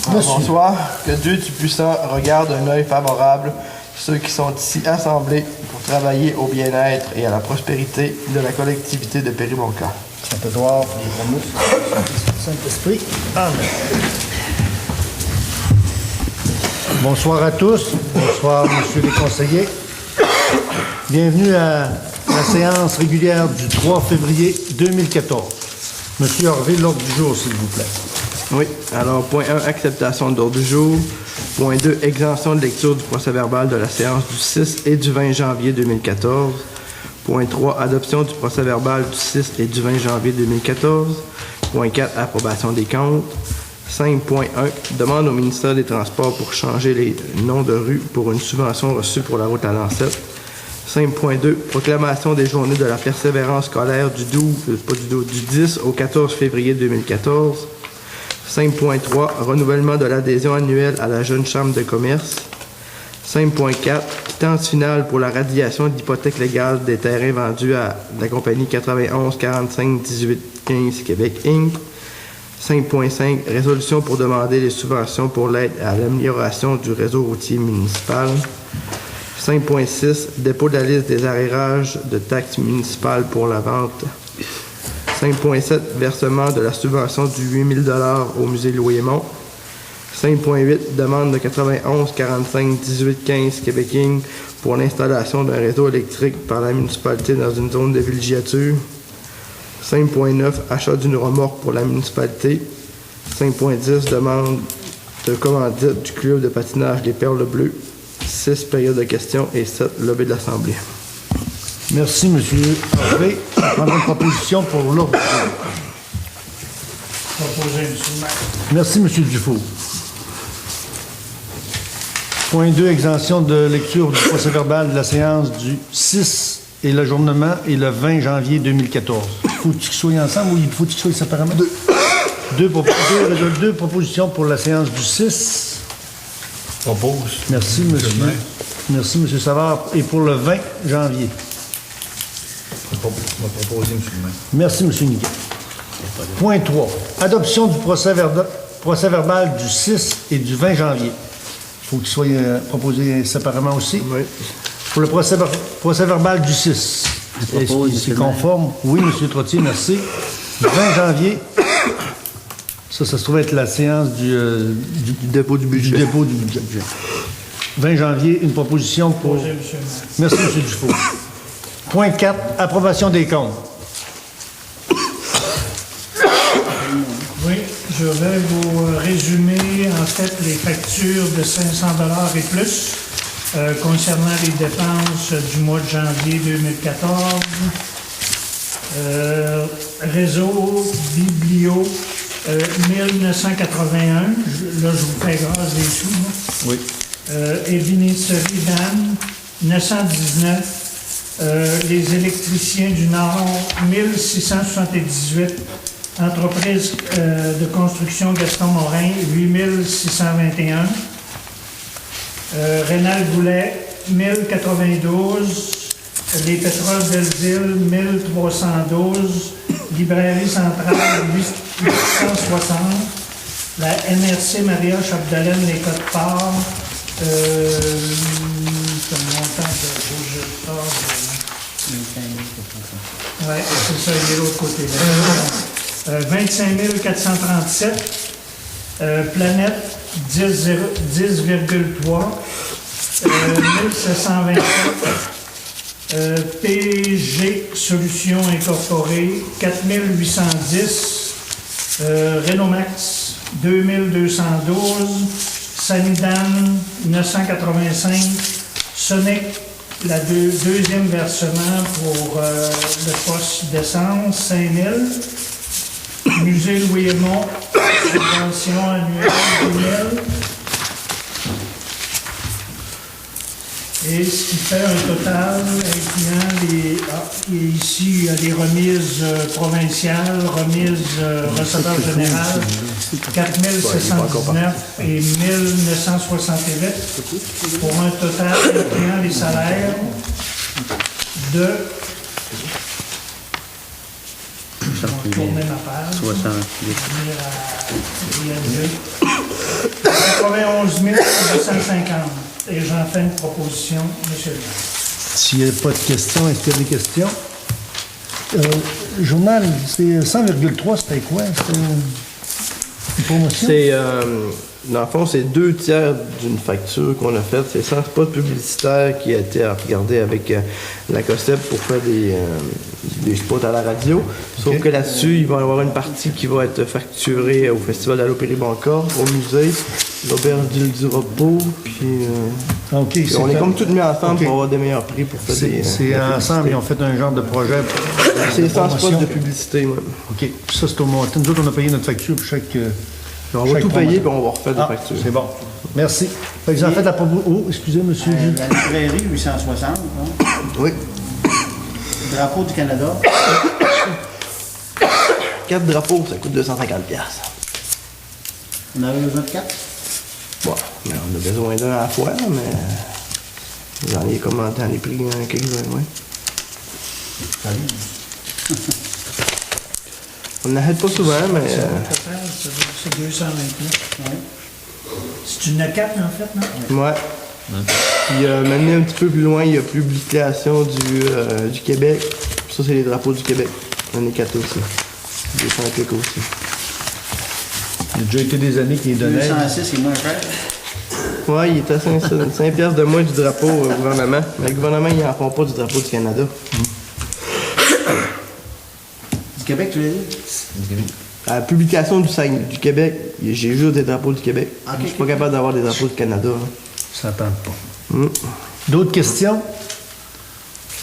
Bonsoir. Que Dieu Tout-Puissant regarde d'un œil favorable ceux qui sont ici assemblés pour travailler au bien-être et à la prospérité de la collectivité de Péribonka. Saint-Édouard, Saint-Esprit. Amen. Bonsoir à tous. Bonsoir, messieurs les conseillers. Bienvenue à la séance régulière du 3 février 2014. Monsieur Harvey, l'ordre du jour, s'il vous plaît. Oui. Alors, point 1, acceptation de l'ordre du jour. Point 2, exemption de lecture du procès-verbal de la séance du 6 et du 20 janvier 2014. Point 3, adoption du procès-verbal du 6 et du 20 janvier 2014. Point 4, approbation des comptes. 5.1, demande au ministère des Transports pour changer les noms de rues pour une subvention reçue pour la route à Lancette. 5.2, proclamation des journées de la persévérance scolaire du 10 au 14 février 2014. 5.3, renouvellement de l'adhésion annuelle à la Jeune Chambre de commerce. 5.4, quittance finale pour la radiation d'hypothèque légale des terrains vendus à la compagnie 91 45 18 15 Québec Inc. 5.5, résolution pour demander les subventions pour l'aide à l'amélioration du réseau routier municipal. 5.6, dépôt de la liste des arrérages de taxes municipales pour la vente. 5.7, versement de la subvention du 8 000 $ au musée Louis-Aymon. 5.8, demande de 91 45 18 15 Québec Inc. pour l'installation d'un réseau électrique par la municipalité dans une zone de villégiature. 5.9, achat d'une remorque pour la municipalité. 5.10, demande de commandite du club de patinage des Perles Bleues. 6, période de questions et 7, lobby de l'Assemblée. Merci, M. Harvey. Je prendrai une proposition pour l'ordre du jour. Proposé, M. le maire. Merci, M. Dufault. Point 2, exemption de lecture du procès-verbal de la séance du 6 et l'ajournement et le 20 janvier 2014. Faut-il qu'ils soient ensemble ou faut-il qu'ils soient séparément? Deux propositions pour la séance du 6. Propose. Merci, monsieur. Merci, M. Savard. Et pour le 20 janvier. Je vais proposer, M. le maire. Merci, M. Niquet. Point 3. Adoption du procès-verbal du 6 et du 20 janvier. Il faut qu'il soit proposé séparément aussi. Oui. Pour le procès-verbal du 6. C'est conforme? Oui, M. Trottier, merci. 20 janvier. Ça se trouve être la séance du Dépôt du budget. 20 janvier, une proposition pour... Proposé, M. le maire. Merci, M. Dufault. Point 4, approbation des comptes. Oui, je vais vous résumer en fait les factures de 500 $ et plus concernant les dépenses du mois de janvier 2014. Réseau Biblio 1981, là je vous fais grâce des sous. Oui. Ébénisterie d'Anne 919. Les électriciens du Nord, 1678. Entreprise de construction Gaston Morin, 8621. Rénal Goulet, 1092. Les pétroles Belleville, 1312. Librairie centrale, 860. La MRC Maria Chapdelaine, les Côtes-Parts. C'est le montant de oui, c'est ça, il est de l'autre côté. 25 437. Planète, 10,3. 1727. PG Solutions Incorporées, 4810. Renomax, 2212. Sanidan, 985. Sonic, la deuxième versement pour le poste d'essence, 5 000. Musée Louis-Aymon, subvention annuelle, 2 000. Et ce qui fait un total, incluant ici les remises provinciales, remises receveur général, 4 719 et 1 968, pour un total incluant les salaires de Je vais tourner ma page. 60. Venir à ING. 91 250. Et j'en fais une proposition, monsieur le maire. S'il n'y a pas de questions, est-ce qu'il y a des questions? Journal, c'est 100,3, c'était quoi? C'était une promotion? C'est, dans le fond, c'est 2/3 d'une facture qu'on a faite. C'est sans spot publicitaire qui a été regardé avec la COSEP pour faire des spots à la radio. Sauf que là-dessus, il va y avoir une partie qui va être facturée au Festival d'Allo Péribonca, au musée, l'Auberge d'Île du Repos, puis... OK, puis on est comme tous mis ensemble pour avoir des meilleurs prix pour faire des... C'est ensemble, ils ont fait un genre de projet. C'est sans promotion. spot de publicité, même. OK, ça c'est au montant. Nous autres, on a payé notre facture pour chaque... On va tout payer, puis on va refaire des factures. C'est bon. Merci. Fait que vous en faites la proposition. Oh, excusez, monsieur. La librairie 860, hein? Oui. Drapeau du Canada. 4 drapeaux, ça coûte 250$. On avait besoin de 4. Bon, mais on a besoin d'un à la fois, mais j'en ai commenté dans les prix quelques-uns, oui. On n'achète pas souvent, mais... C'est 229. Ouais. C'est une 4 en fait, non? Ouais. Puis maintenant, un petit peu plus loin, il y a Publication du Québec. Ça, c'est les drapeaux du Québec. On est 4 aussi. Des 5 aussi. Il a déjà été des années qu'il est donné. 206, c'est moins cher. Ouais, il est à 5 piastres de moins du drapeau au gouvernement. Mais le gouvernement, ils n'en font pas du drapeau du Canada. Du Québec, tu l'as dit? À la publication du Québec, j'ai juste des drapeaux du Québec. Ok, Je suis pas capable d'avoir des drapeaux du Canada. Hein. Ça tente pas. D'autres questions?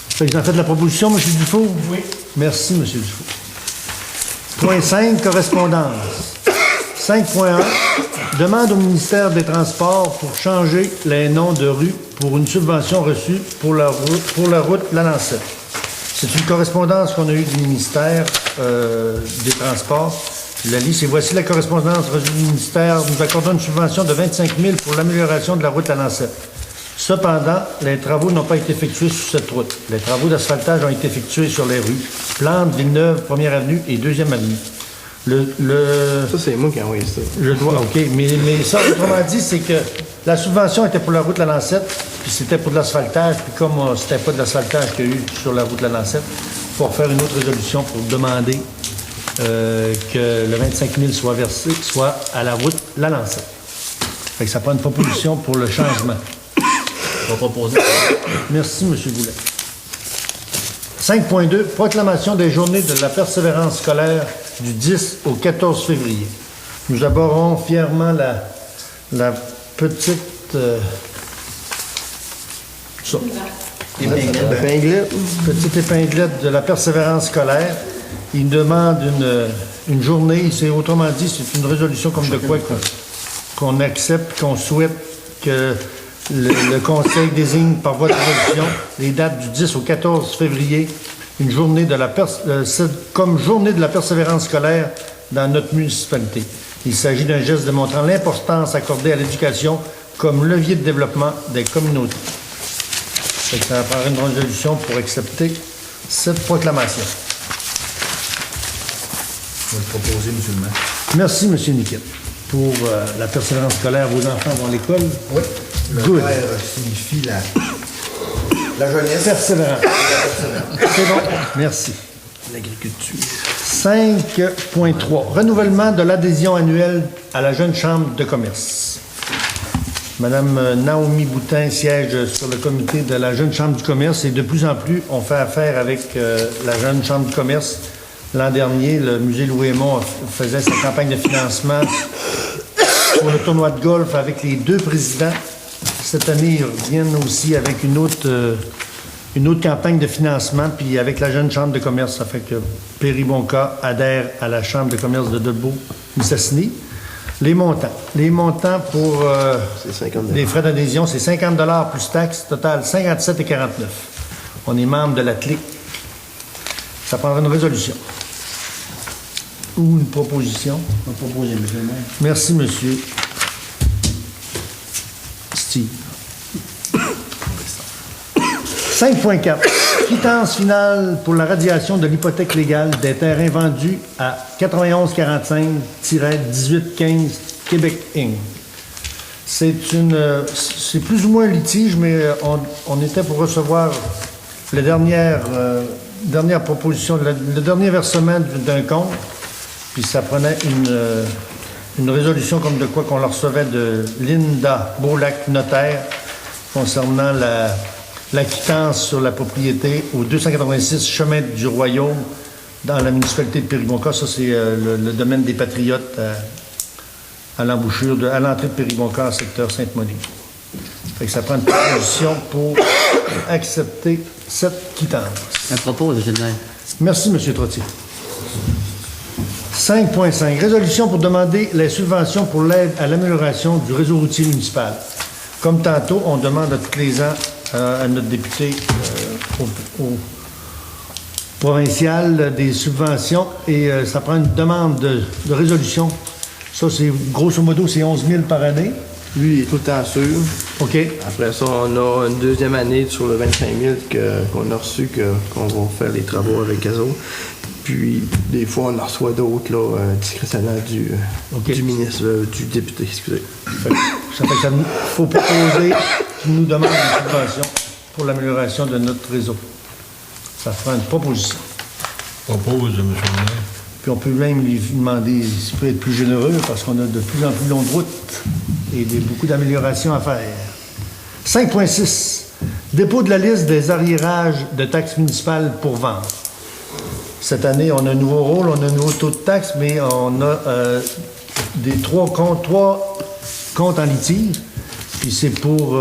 Fait que vous en faites la proposition, M. Dufault? Oui. Merci, M. Dufault. Point 5, correspondance. 5.1, demande au ministère des Transports pour changer les noms de rues pour une subvention reçue pour la route La Lancette. C'est une correspondance qu'on a eue du ministère des Transports. Je la lis, c'est voici la correspondance reçue du ministère. Nous accordons une subvention de 25 000 pour l'amélioration de la route La Lancette. Cependant, les travaux n'ont pas été effectués sur cette route. Les travaux d'asphaltage ont été effectués sur les rues Plante, Villeneuve, 1e Avenue et 2e Avenue. Ça, c'est moi qui ai envoyé ça. Je dois, OK. Mais ça, autrement dit, c'est que la subvention était pour la route La Lancette, puis c'était pour de l'asphaltage, puis comme c'était pas de l'asphaltage qu'il y a eu sur la route La Lancette, pour faire une autre résolution pour demander que le 25 000 soit versé, soit à la route La Lancette. Fait que ça prend une proposition pour le changement. On va proposer. Merci, M. Goulet. 5.2, proclamation des journées de la persévérance scolaire du 10 au 14 février. Nous aborderons fièrement la petite... petite épinglette de la persévérance scolaire. Il demande une journée, c'est autrement dit, c'est une résolution comme de quoi qu'on accepte, qu'on souhaite que le Conseil désigne par voie de résolution les dates du 10 au 14 février, une journée comme journée de la persévérance scolaire dans notre municipalité. Il s'agit d'un geste démontrant l'importance accordée à l'éducation comme levier de développement des communautés. Ça prendra une résolution pour accepter cette proclamation. Je vais le proposer, M. le maire. Merci, M. Niquet. Pour la persévérance scolaire, vos enfants vont à l'école? Oui. Le Good. père signifie la jeunesse. Persévérance. C'est bon. Merci. L'agriculture. 5.3. Renouvellement de l'adhésion annuelle à la Jeune Chambre de commerce. Madame Naomi Boutin siège sur le comité de la Jeune Chambre du commerce et de plus en plus, on fait affaire avec la Jeune Chambre du commerce. L'an dernier, le musée Louis-Aymon faisait sa campagne de financement pour le tournoi de golf avec les 2 présidents. Cette année, ils reviennent aussi avec une autre campagne de financement, puis avec la Jeune Chambre de commerce. Ça fait que Péribonca adhère à la Chambre de commerce de Dolbeau-Mistassini. Les montants pour les frais d'adhésion, c'est 50 $ plus taxes, total 57,49 $. On est membre de la CLIC. Ça prendra une résolution. Ou une proposition. On va proposer, M. le maire. Merci, monsieur Steve. 5.4. Quittance finale pour la radiation de l'hypothèque légale des terrains vendus à 9145-1815 Québec Inc. C'est plus ou moins un litige, mais on était pour recevoir la dernière proposition, le dernier versement d'un compte, puis ça prenait une résolution comme de quoi qu'on la recevait de Linda Beaulac, notaire, concernant la quittance sur la propriété au 286 Chemin du Royaume dans la municipalité de Péribonka. Ça, c'est le domaine des Patriotes à l'embouchure, à l'entrée de Péribonka, secteur Sainte-Monique. Fait que ça prend une proposition pour accepter cette quittance. Un propos, M. le maire. Merci, M. Trottier. 5.5. Résolution pour demander les subventions pour l'aide à l'amélioration du réseau routier municipal. Comme tantôt, on demande à tous les ans à notre député au provincial des subventions et ça prend une demande de résolution. Ça, c'est grosso modo, c'est 11 000 par année. Lui, il est tout le temps sûr. OK. Après ça, on a une deuxième année sur le 25 000 qu'on a reçu, qu'on va faire les travaux avec eux autres. Puis, des fois, on en reçoit d'autres, là, discrétionnaires du ministre, du député, excusez. Ça fait qu'il faut proposer qu'il nous demande une subvention pour l'amélioration de notre réseau. Ça fera une proposition. Propose, M. le maire. Puis on peut même lui demander s'il peut être plus généreux parce qu'on a de plus en plus longues routes et beaucoup d'améliorations à faire. 5.6. Dépôt de la liste des arriérages de taxes municipales pour vente. Cette année, on a un nouveau rôle, on a un nouveau taux de taxe, mais on a trois comptes en litige. Puis c'est pour...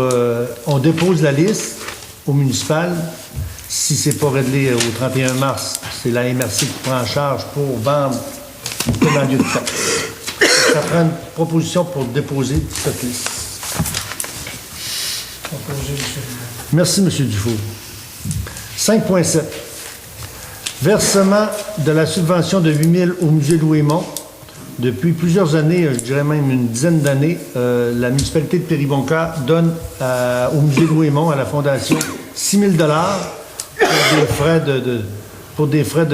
on dépose la liste au municipal. Si c'est pas réglé au 31 mars, c'est la MRC qui prend en charge pour vendre dans le lieu de taxe. Ça prend une proposition pour déposer cette liste. Proposé, M. le maire. Merci, M. Dufour. 5.7. Versement de la subvention de 8 000 au musée Louis-Mont. Depuis plusieurs années, je dirais même une dizaine d'années, la municipalité de Péribonka donne au musée Louis-Mont, à la fondation, 6 000 pour des frais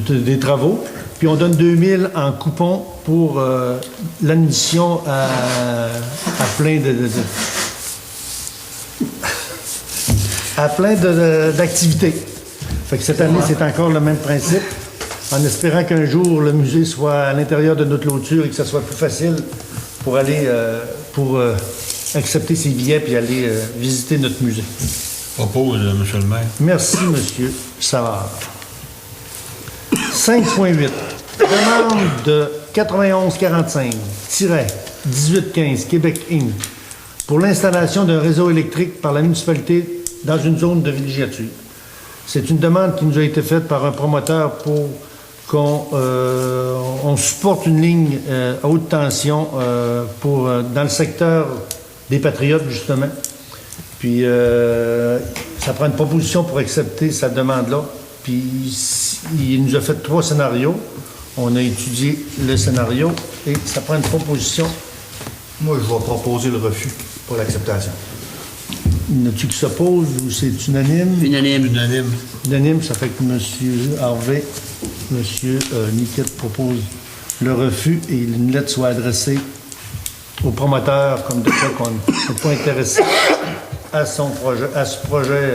des travaux. Puis on donne 2 000 en coupon pour l'admission à plein d'activités. Fait que cette année, c'est encore le même principe, en espérant qu'un jour, le musée soit à l'intérieur de notre clôture et que ça soit plus facile pour aller, accepter ses billets puis aller visiter notre musée. Propose, M. le maire. Merci, M. Savard. 5.8. Demande de 9145-1815 Québec Inc. pour l'installation d'un réseau électrique par la municipalité dans une zone de villégiature. C'est une demande qui nous a été faite par un promoteur pour qu'on supporte une ligne à haute tension dans le secteur des Patriotes, justement. Puis, ça prend une proposition pour accepter sa demande-là. Puis, il nous a fait 3 scénarios. On a étudié le scénario et ça prend une proposition. Moi, je vais proposer le refus pour l'acceptation. Y en a-tu qui s'oppose ou c'est unanime? Unanime. Unanime. Unanime, ça fait que M. Harvey, M. Niquette propose le refus et une lettre soit adressée au promoteur comme de quoi qu'on n'est pas intéressé à ce projet,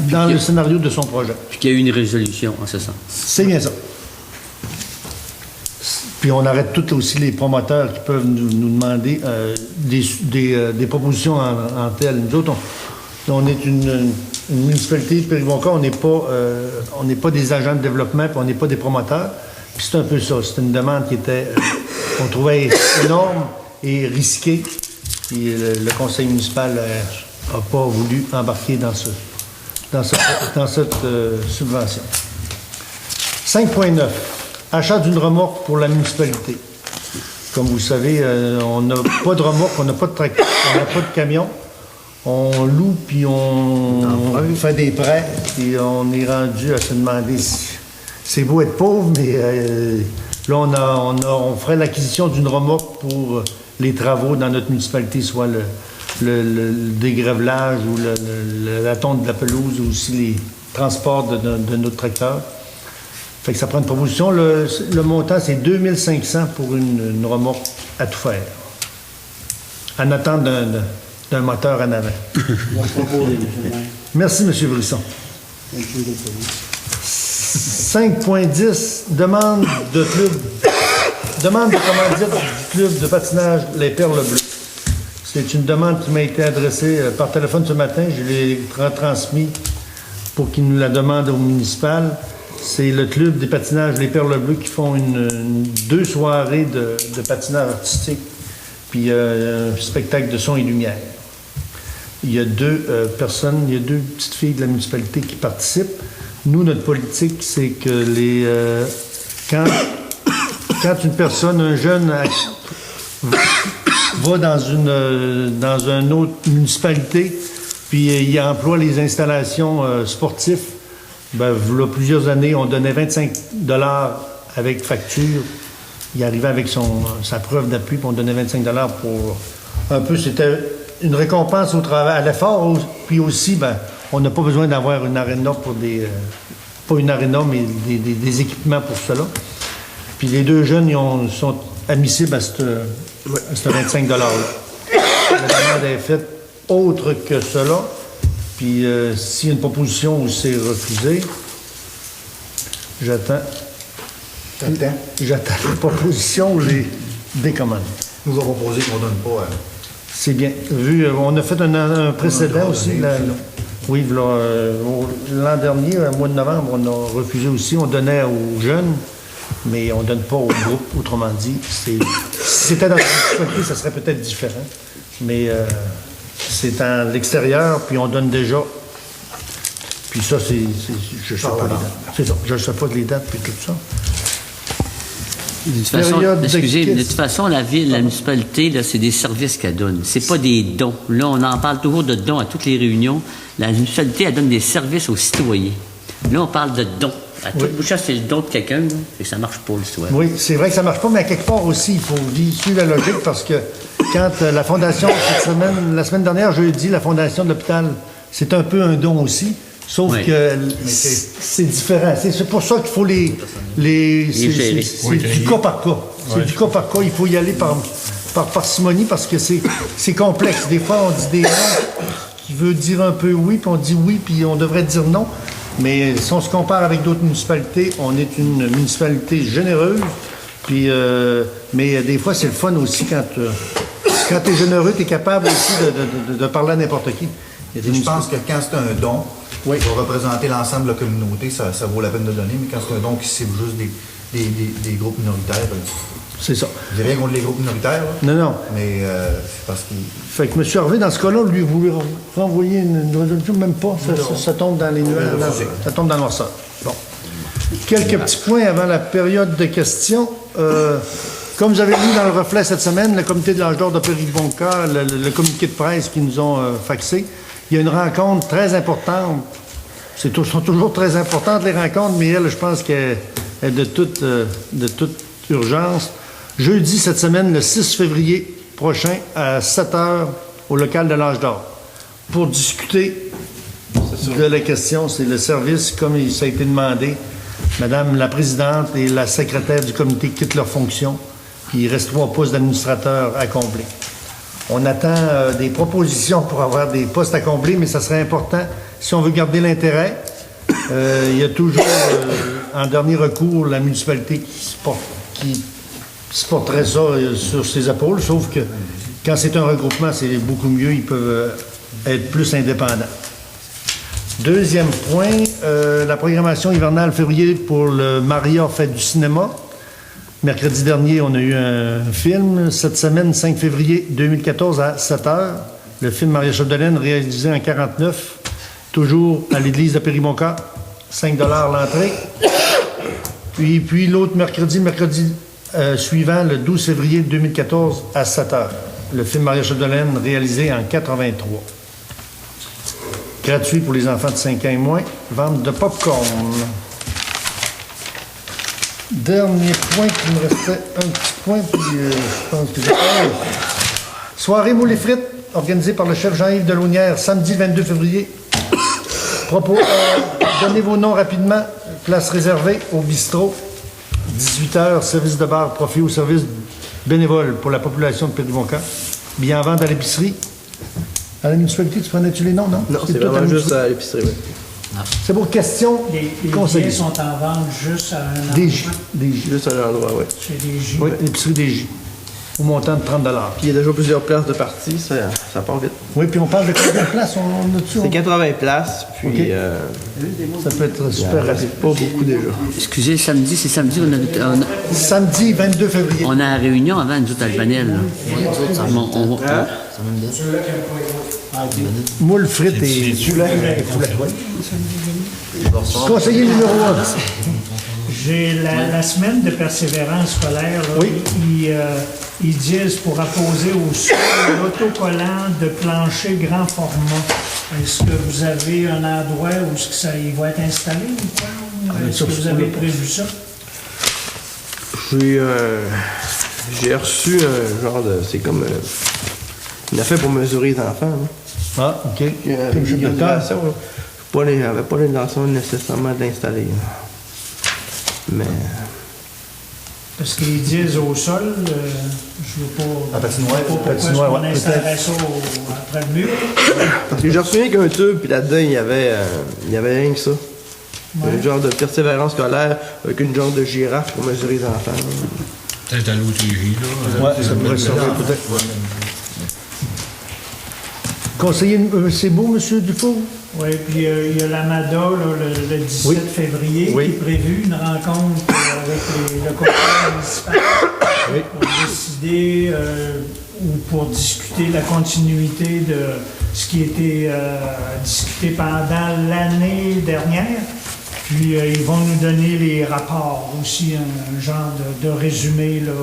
dans le scénario de son projet. Puis qu'il y a eu une résolution en ce sens. C'est bien ça. Puis on arrête tous aussi les promoteurs qui peuvent nous demander des propositions en tel. Nous autres, on est une municipalité de Péribonka, on n'est pas des agents de développement, puis on n'est pas des promoteurs. Puis c'est un peu ça. C'est une demande qui était, qu'on trouvait énorme et risquée. Puis le conseil municipal n'a pas voulu embarquer dans cette subvention. 5.9. Achat d'une remorque pour la municipalité. Comme vous savez, on n'a pas de remorque, on n'a pas de tracteur, on n'a pas de camion. On loue, puis on fait des prêts, et on est rendu à se demander si c'est beau être pauvre, mais là, on ferait l'acquisition d'une remorque pour les travaux dans notre municipalité, soit le dégravelage ou la tonte de la pelouse ou aussi les transports de notre tracteur. Fait que ça prend une proposition. Le montant, c'est 2500 pour une remorque à tout faire. En attente d'un moteur en avant. Je vais proposer, M. le maire. Merci, M. Brisson. 5.10, demande de commandite du club de patinage Les Perles Bleues. C'est une demande qui m'a été adressée par téléphone ce matin. Je l'ai retransmis pour qu'ils nous la demandent au municipal. C'est le club des patinages Les Perles Bleues qui font 2 soirées de patinage artistique puis un spectacle de son et lumière. Il y a 2 personnes, il y a 2 petites filles de la municipalité qui participent. Nous, notre politique, c'est que quand une personne, un jeune, va dans une autre municipalité, puis il emploie les installations sportives, ben, il y a plusieurs années, on donnait 25 $ avec facture. Il arrivait avec sa preuve d'appui, puis on donnait 25 $ pour un peu, c'était une récompense au travail, à l'effort, puis aussi, ben, on n'a pas besoin d'avoir une aréna pour pas une aréna, mais des équipements pour cela. Puis les 2 jeunes, ils sont admissibles à ce 25 $-là. La demande est faite autre que cela. Puis s'il y a une proposition où c'est refusé, j'attends la proposition ou les décommandes. Nous avons proposé qu'on ne donne pas. C'est bien. On a fait un précédent aussi. Oui, l'an dernier, au mois de novembre, on a refusé aussi. On donnait aux jeunes, mais on ne donne pas au groupe. Autrement dit, si c'était dans la municipalité, ça serait peut-être différent. Mais c'est à l'extérieur, puis on donne déjà. Puis ça, je ne sais pas les dates. C'est ça, je ne sais pas les dates, puis tout ça. De toute façon, la ville, la municipalité, là, c'est des services qu'elle donne. C'est pas des dons. Là, on en parle toujours de dons à toutes les réunions. La municipalité, elle donne des services aux citoyens. Là, on parle de dons. À toute bouche, c'est le don de quelqu'un, là, et ça marche pas, le citoyen. Oui, c'est vrai que ça marche pas, mais à quelque part aussi, il faut suivre la logique parce que quand la Fondation, la semaine dernière, jeudi, la Fondation de l'hôpital, c'est un peu un don aussi. Sauf que c'est différent. C'est pour ça qu'il faut c'est du cas par cas. C'est du cas par cas. Il faut y aller par parcimonie parce que c'est complexe. Des fois, on dit des noms qui veut dire un peu oui, puis on dit oui, puis on devrait dire non. Mais si on se compare avec d'autres municipalités, on est une municipalité généreuse. Puis, mais des fois, c'est le fun aussi quand tu es généreux, tu es capable aussi de parler à n'importe qui. Je pense que quand c'est un don, oui, pour représenter l'ensemble de la communauté, ça vaut la peine de donner, mais quand c'est un don qui cible juste des groupes minoritaires, c'est ça. J'ai rien contre les groupes minoritaires, là, non. Mais c'est parce qu'il... Fait que M. Harvey, dans ce cas-là, lui, vous lui renvoyez une résolution, même pas, ça tombe dans les nuages, ça tombe dans le noirceur. Bon. Quelques petits points avant la période de questions. Comme vous avez vu dans le reflet cette semaine, le comité de l'âge d'or de Péribonka, le communiqué de presse qu'ils nous ont faxé, il y a une rencontre très importante. Sont toujours très importantes les rencontres, mais elle, je pense qu'elle est de toute urgence. Jeudi cette semaine, le 6 février prochain, à 7h, au local de l'âge d'or, pour discuter de la question. C'est le service, comme ça a été demandé. Madame la présidente et la secrétaire du comité quittent leurs fonctions, puis il reste 3 postes d'administrateur à combler. On attend des propositions pour avoir des postes à combler, mais ça serait important si on veut garder l'intérêt. Il y a toujours, en dernier recours, la municipalité qui se porterait ça sur ses épaules, sauf que quand c'est un regroupement, c'est beaucoup mieux, ils peuvent être plus indépendants. Deuxième point, la programmation hivernale février pour le Maria Fête du cinéma. Mercredi dernier, on a eu un film. Cette semaine, 5 février 2014, à 7h, le film Maria Chapdelaine, réalisé en 49, toujours à l'église de Péribonka, 5 $ l'entrée. Puis l'autre mercredi suivant, le 12 février 2014, à 7h, le film Maria Chapdelaine, réalisé en 83. Gratuit pour les enfants de 5 ans et moins. Vente de popcorn. Dernier point qui me restait, un petit point, puis je pense que j'ai... Soirée moules et frites, organisé par le chef Jean-Yves Delaunière, samedi 22 février. Donnez vos noms rapidement. Place réservée au bistrot. 18h, service de bar, profit au service bénévole pour la population de Périvonca. Billets en vente à l'épicerie. À la municipalité, tu prenais-tu les noms, non? Non, c'est tout à vraiment la juste à l'épicerie, oui. C'est pour question Les conseillers. billets sont en vente juste à un Des endroit. J. Des J. Juste un endroit, oui. Chez des J. Oui, l'épicerie des J. Au montant de 30 $. Puis il y a déjà plusieurs places de partie, ça part vite. Oui, puis on parle de combien de places on a dessus? C'est 80 places, puis OK. Ça peut être il en super reste rapide. pas beaucoup déjà. Excusez, samedi, c'est samedi, Samedi 22 février. on a la réunion avant, nous autres, à Albanel. Là. Moule, frites et poulet. Conseiller numéro 1. J'ai la semaine de persévérance scolaire, là, Oui. ils disent pour apposer au sol l'autocollant de plancher grand format. Est-ce que vous avez un endroit où il va être installé ou quoi? Est-ce que vous avez prévu ça? J'ai reçu un genre de... C'est comme une affaire pour mesurer les enfants. Là. Ah, OK. Comme Comme l'intention, il n'y avait pas l'intention nécessairement d'installer. Là. Mais... Parce qu'ils disent au sol, je ne veux pas... La patinoire, je sais pas pourquoi patinoire, est-ce qu'on ouais, installerait ça après le mur. Parce que j'ai reçu rien qu'un tube, puis là-dedans, il y avait rien que ça. Un genre de persévérance scolaire avec une genre de girafe pour mesurer les enfants. Là. Peut-être à l'OTJ, là. Ouais, ça pourrait servir peut-être. Conseiller, c'est beau, M. Dufour? Oui, puis il y a l'AMADA là, le 17 février Oui. qui est prévu, une rencontre avec le conseil municipal pour décider ou pour discuter la continuité de ce qui a été discuté pendant l'année dernière. Puis ils vont nous donner les rapports aussi, un genre de résumé, là,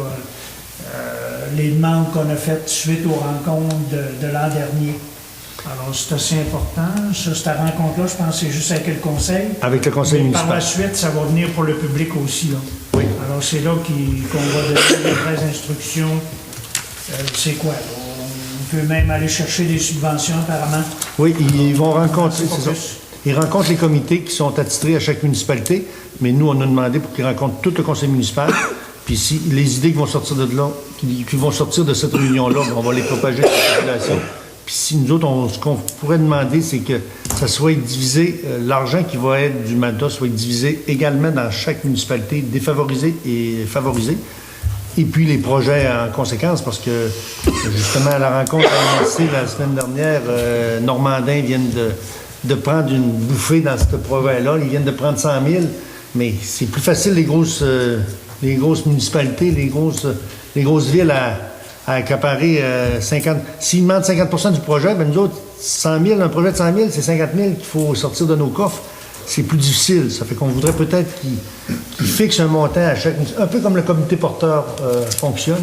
les demandes qu'on a faites suite aux rencontres de l'an dernier. Alors, c'est assez important. Ça, cette rencontre-là, je pense que c'est juste avec le conseil. Avec le conseil Mais par la municipal. suite, ça va venir pour le public aussi. Là. Oui. Alors, c'est là qu'on va donner les vraies instructions. C'est quoi? On peut même aller chercher des subventions, apparemment. Oui, ils vont rencontrer, Pas c'est ça. plus. Ils rencontrent les comités qui sont attitrés à chaque municipalité, mais nous, on a demandé pour qu'ils rencontrent tout le conseil municipal. Puis si les idées qui vont sortir de là, qui vont sortir de cette réunion-là, on va les propager à la population. Puis si nous autres, ce qu'on pourrait demander, c'est que ça soit divisé, l'argent qui va être du MADA soit divisé également dans chaque municipalité, défavorisée et favorisée. Et puis les projets en conséquence, parce que justement à la rencontre à l'AMC la semaine dernière, Normandin viennent de prendre une bouffée dans ce projet-là. Ils viennent de prendre 100 000, mais c'est plus facile les grosses municipalités, les grosses villes à accaparer 50. S'ils demandent 50 du projet, ben nous autres, 100 000, un projet de 100 000, c'est 50 000 qu'il faut sortir de nos coffres. C'est plus difficile. Ça fait qu'on voudrait peut-être qu'ils fixent un montant à chaque... Un peu comme le comité porteur fonctionne.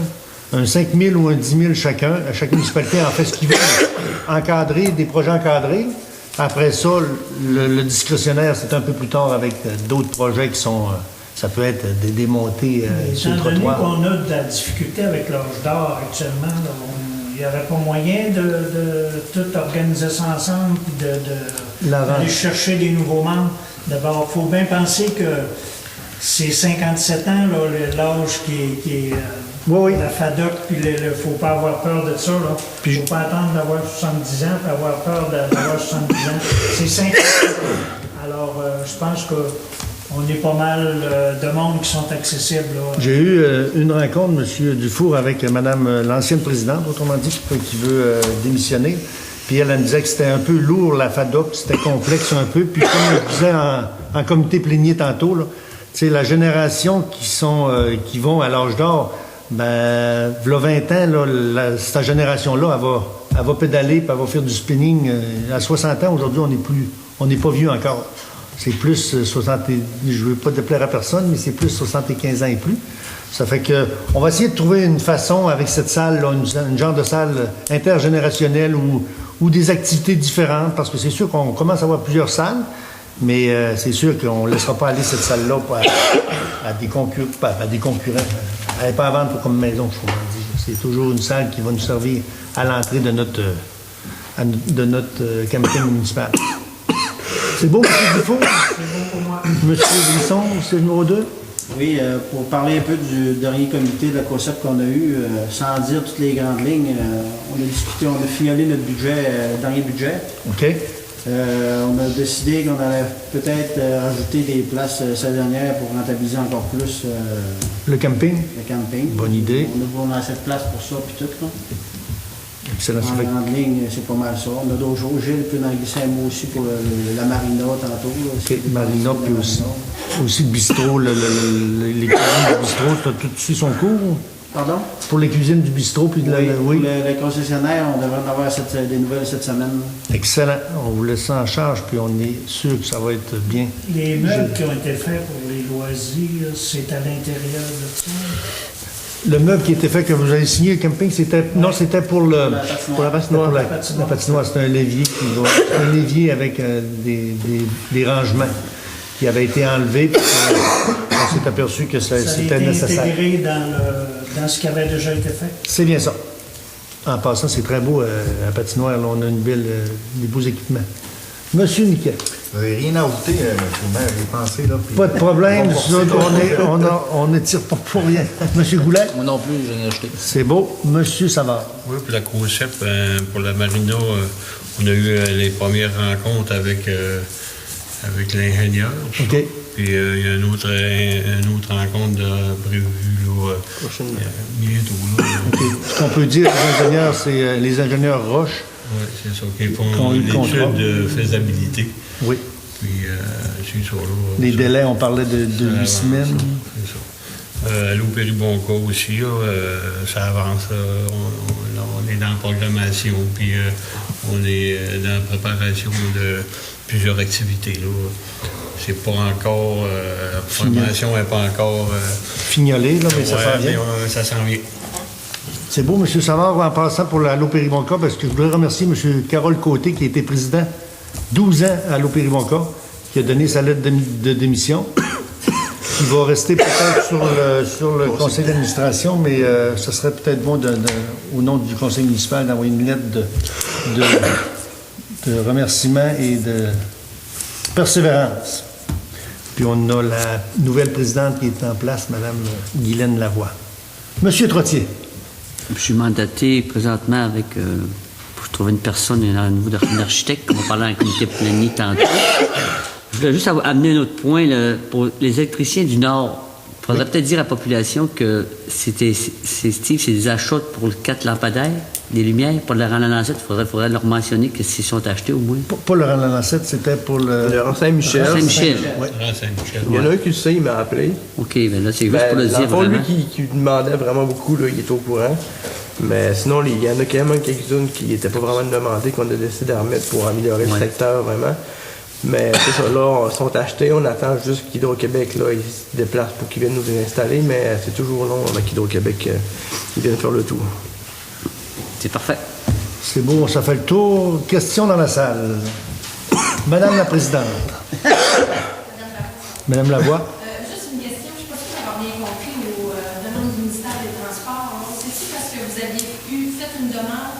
Un 5 000 ou un 10 000 chacun. À chaque municipalité en fait ce qu'ils veulent. Encadrer, des projets encadrés. Après ça, le discrétionnaire, c'est un peu plus tard avec d'autres projets qui sont... ça peut être des démontées sur le Étant donné trottoir. qu'on a de la difficulté avec l'âge d'or actuellement, là, il n'y aurait pas moyen de tout organiser ça ensemble et d'aller chercher des nouveaux membres. D'abord, il faut bien penser que c'est 57 ans, là, l'âge qui est Oui. la FADOC, puis il ne faut pas avoir peur de ça. Il ne faut pas attendre d'avoir 70 ans pour avoir peur d'avoir 70 ans. C'est 57 ans. Alors, je pense qu'on est pas mal de monde qui sont accessibles. Là. J'ai eu une rencontre, M. Dufour, avec Mme l'ancienne présidente, autrement dit, qui veut démissionner. Puis elle me disait que c'était un peu lourd, la FADOC, c'était complexe un peu. Puis comme je disais en comité plénier tantôt, là, la génération qui vont à l'âge d'or, ben, v'là 20 ans, là, cette génération-là, elle va pédaler, puis elle va faire du spinning. À 60 ans, aujourd'hui, on n'est pas vieux encore. C'est plus 60, je ne veux pas déplaire à personne, mais c'est plus 75 ans et plus. Ça fait que on va essayer de trouver une façon avec cette salle, là, une genre de salle intergénérationnelle ou des activités différentes, parce que c'est sûr qu'on commence à avoir plusieurs salles, mais c'est sûr qu'on ne laissera pas aller cette salle-là à des concurrents. Elle n'est pas à vendre comme maison, je vous le dis. C'est toujours une salle qui va nous servir à l'entrée de notre de notre camping municipal. C'est beau, M. Dufault? M. Brisson, c'est le numéro 2? Oui, pour parler un peu du dernier comité de la COSEP qu'on a eu, sans dire toutes les grandes lignes, on a discuté, on a fignolé notre budget, dernier budget. OK. On a décidé qu'on allait peut-être rajouter des places saisonnières pour rentabiliser encore plus Le camping? le camping. Bonne idée. On a assez de place pour ça, puis tout. Là. Excellent. Ça En fait- grande ligne, c'est pas mal ça. On a d'autres choses. Gilles peut en glisser un mot aussi pour la marina tantôt. Là. OK, Marina, puis aussi le bistrot, les cuisines du bistrot, ça a tout suit son cours? Pardon? Pour les cuisines du bistrot, puis de Oui, oui. pour le concessionnaire, on devrait en avoir des nouvelles cette semaine. Excellent. On vous laisse ça en charge, puis on est sûr que ça va être bien. Les meubles qui ont été faits pour les loisirs, c'est à l'intérieur de ça. Le meuble qui était fait, que vous avez signé, le camping, c'était... Non, c'était pour le... La patinoire. Pour la patinoire. La patinoire, c'était un levier. C'est un levier avec des rangements qui avaient été enlevés, puis on s'est aperçu que Ça a c'était été nécessaire. intégré dans ce qui avait déjà été fait. C'est bien ça. En passant, c'est très beau, la patinoire. Là, on a des beaux équipements. Monsieur Niquet. Vous n'avez rien à ajouter, M. le maire, j'ai pensé. Là, puis- Pas de problème, Bon, nous autres, on ne tire pas pour rien. Monsieur Goulet. Moi non plus, je l'ai acheté. C'est beau. Monsieur Savard. Oui, pour la COSEP, pour la marina, on a eu les premières rencontres avec l'ingénieur. OK. Puis il y a une autre rencontre prévue là, bientôt. Là. OK. Ce qu'on peut dire, les ingénieurs, c'est les ingénieurs Roche. Oui, c'est ça, qui Qu'on font a eu le contrat. l'étude de faisabilité. Oui. Puis c'est ça. Là, Les ça. délais, on parlait de 8 semaines. C'est ça. À l'eau Péribonca aussi, là, ça avance. On est dans la programmation, puis on est dans la préparation de plusieurs activités. Là. C'est pas encore. La programmation n'est pas encore. Fignolé, là, mais ça ouais, s'en vient. mais, ça s'en vient. C'est beau, M. Savard, en passant pour l'Allo Péribonca, parce que je voudrais remercier M. Carole Côté, qui a été président 12 ans à l'Allo Péribonca, qui a donné sa lettre de démission, qui va rester peut-être sur le conseil d'administration, mais ce serait peut-être bon, au nom du conseil municipal, d'envoyer une lettre de remerciement et de persévérance. Puis on a la nouvelle présidente qui est en place, Mme Guylaine Lavoie. Monsieur Trottier. Je suis mandaté présentement avec, pour trouver une personne, un niveau d'architecte, on va parler en comité planier tantôt. Je voulais juste amener un autre point, là, pour les électriciens du Nord. Il faudrait peut-être dire à la population que c'est des achats pour 4 lampadaires, des lumières, pour le rang Lancette. Il faudrait leur mentionner que s'ils sont achetés au moins. Pas le Rang Lancette, c'était pour le... Le rang Saint-Michel. Saint-Michel. Ah, Saint-Michel. Il y en a un qui le sait, il m'a appelé. OK, bien là, c'est juste pour le Dans dire le fond, lui vraiment. qui demandait vraiment beaucoup, là, il est au courant. Mais sinon, il y en a quand même quelques-unes qui n'étaient pas vraiment demandées, qu'on a décidé de remettre pour améliorer le Ouais. secteur vraiment. Mais c'est ça, là, ils sont achetés, on attend juste qu'Hydro-Québec, là, ils se déplacent pour qu'ils viennent nous les installer, mais c'est toujours long avec Hydro-Québec qui viennent faire le tour. C'est parfait. C'est beau, ça fait le tour. Question dans la salle. Madame la Présidente. Madame Lavoie. Juste une question, je ne suis pas sûre d'avoir bien compris aux demandes du ministère des Transports. C'est-tu parce que vous aviez fait une demande,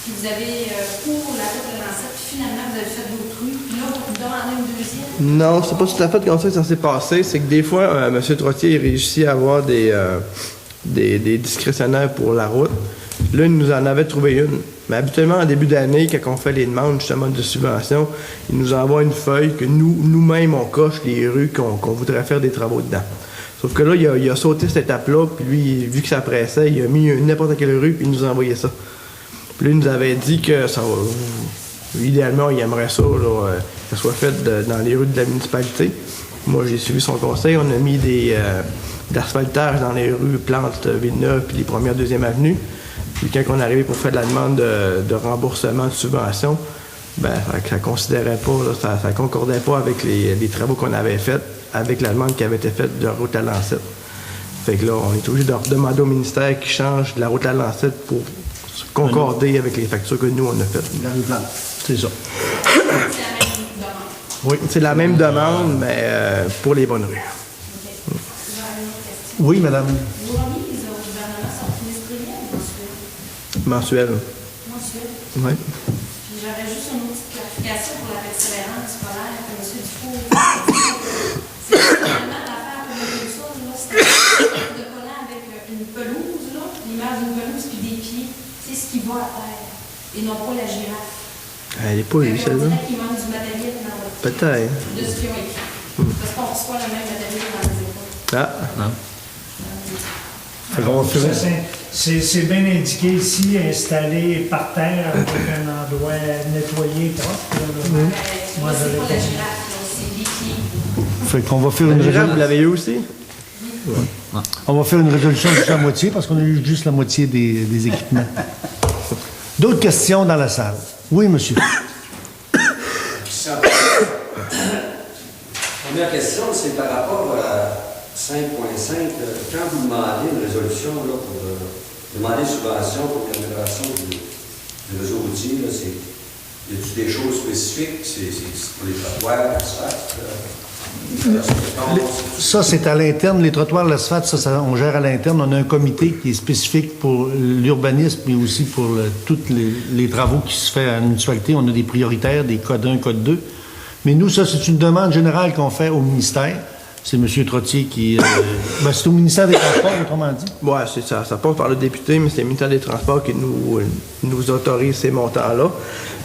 puis vous avez pour la route de Lancette, puis finalement vous avez fait d'autres rues, puis là vous demandez une deuxième? Non, c'est pas tout à fait comme ça que ça s'est passé. C'est que des fois, M. Trottier il réussit à avoir des discrétionnaires pour la route. Là, il nous en avait trouvé une. Mais habituellement, en début d'année, quand on fait les demandes justement de subventions, il nous envoie une feuille que nous-mêmes, on coche les rues qu'on voudrait faire des travaux dedans. Sauf que là, il a sauté cette étape-là, puis lui, vu que ça pressait, il a mis n'importe quelle rue, puis il nous a envoyé ça. Puis là, il nous avait dit que ça idéalement, il aimerait ça, là, que ça soit fait dans les rues de la municipalité. Moi, j'ai suivi son conseil. On a mis d'asphaltage dans les rues Plante, Villeneuve, puis les premières, deuxième avenues. Puis quand on est arrivé pour faire de la demande de remboursement de subvention, ben, ça considérait pas, là, ça concordait pas avec les travaux qu'on avait faits, avec la demande qui avait été faite de la route à Lancette. Fait que là, on est obligé de redemander au ministère qui change de la route à Lancette pour concorder avec les factures que nous, on a faites. Dans le plan. C'est ça. C'est la même demande. Oui, c'est la même demande, mais pour les bonnes rues. OK. J'aurais une autre question. Oui, madame. Vos remises au gouvernement sont trimestrielles ou mensuelles? Mensuel. Mensuelles. Oui. Puis j'aurais juste une petite clarification pour la persévérance scolaire que M. Dufault. C'est vraiment l'affaire comme une chose, là, c'est de collant avec une pelouse, là, l'image d'une pelouse puis des pieds. C'est ce qui va à terre et non pas la girafe. Elle n'est pas eue, On celle-là. dirait qu'il manque du matériel dans votre Peut-être. de ce qu'ils ont écrit. Parce qu'on reçoit le même matériel dans les écoles. Ah, Fait qu'on va faire- C'est bien indiqué ici, installé par terre avec un endroit nettoyé propre. Là. Moi, c'est pas la girafe, là, c'est les pieds. Fait qu'on va faire la une girafe, vous résolution. l'avez eu aussi? On va faire une résolution juste à moitié parce qu'on a eu juste la moitié des équipements. D'autres questions dans la salle? Oui, monsieur. Première question, c'est par rapport à 5.5. Quand vous demandez une résolution là, pour demander une subvention pour l'amélioration du réseau routier, là, y a-t-il des choses spécifiques? C'est pour les trottoirs, l'asphalte? Ça, c'est à l'interne. Les trottoirs, l'asphalte, ça, on gère à l'interne. On a un comité qui est spécifique pour l'urbanisme, mais aussi pour tous les travaux qui se font à la municipalité. On a des prioritaires, des codes 1, code 2. Mais nous, ça, c'est une demande générale qu'on fait au ministère. C'est M. Trottier qui... c'est au ministère des Transports, autrement dit. Ouais, c'est ça. Ça passe par le député, mais c'est le ministère des Transports qui nous autorise ces montants-là.